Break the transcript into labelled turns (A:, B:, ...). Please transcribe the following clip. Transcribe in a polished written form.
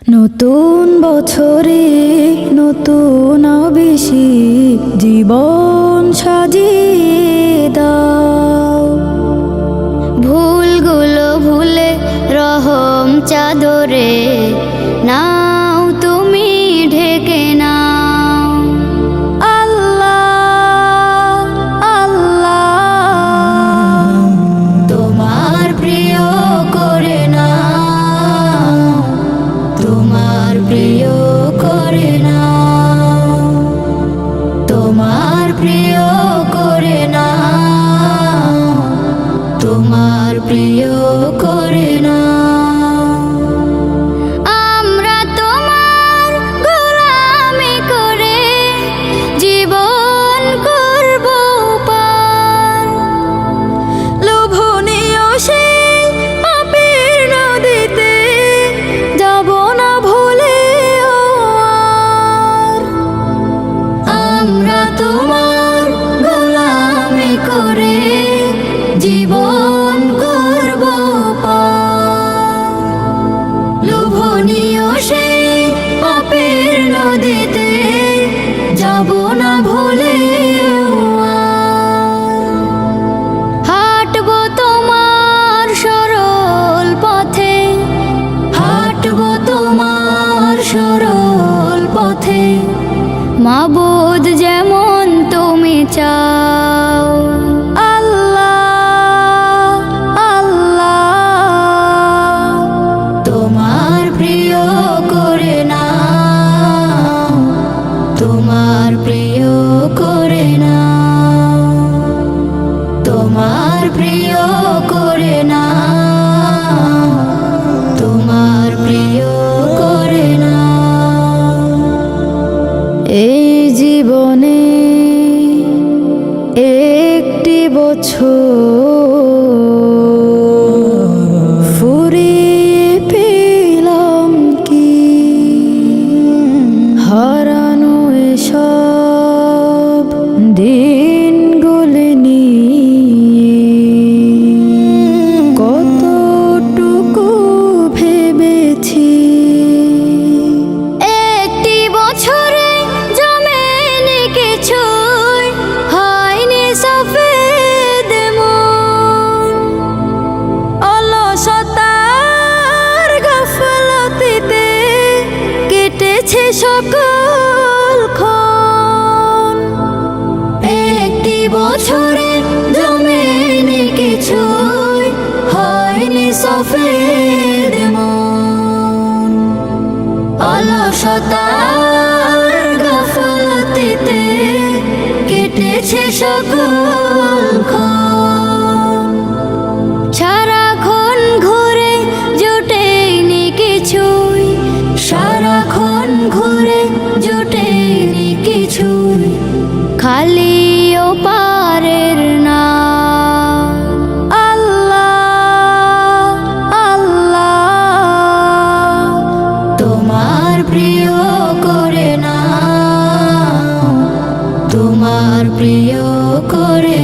A: নতুন বছরে নতুন বেশি জীবন সাজিয়ে দাও।
B: ভুলগুলো ভুলে রহম চাদরে নাও তুমি ঢেকে নাও।
A: আল্লাহ আল্লাহ
B: তোমার প্রিয় করে নাও, তোমার প্রিয় করে নাও, তোমার প্রিয় করে নাও, তোমার প্রিয় করে নাও। আমরা তোমার গোলামি করে জীবন করব পার।
A: লোভনীয় সেই পাপের নদীতে যাব না ভুলেও আর।
B: আমরা তোমার গোলামি করে জীবন করব পার। লোভনীয় সেই পাপের নদীতে যাব না ভুলেও আর। হাঁটবো তোমার সরল পথে, হাঁটবো তোমার সরল পথে, মাবুদ যেমন তুমি চাও।
A: আল্লাহ আল্লাহ
B: তোমার প্রিয় করে নাও, তোমার প্রিয় করে নাও, তোমার প্রিয় করে নাও, তোমার প্রিয় করে নাও।
A: এই জীবনে একটি বছর ফুরিয়ে পেলাম কি হারানো এসব দিনগুলো নিয়ে কতটুকু ভেবেছি।
B: একটি বছরে জমেনি কিছুই, হয়নি সফেদ মন।
A: অলসতার গাফলতিতে কেটেছে সকল ক্ষণ।
B: একটি বছরে জমেনি কিছুই, হয়নি সফেদ মন। অলসতার গাফলতিতে কেটেছে সকল ক্ষণ। সারাক্ষণ ঘুরে জোটেনি কিছুই, সারাক্ষণ ঘুরে জোটেনি কিছুই, খালি ও পারের না।
A: আল্লাহ আল্লাহ
B: তোমার প্রিয় করে নাও, তোমার প্রিয় করে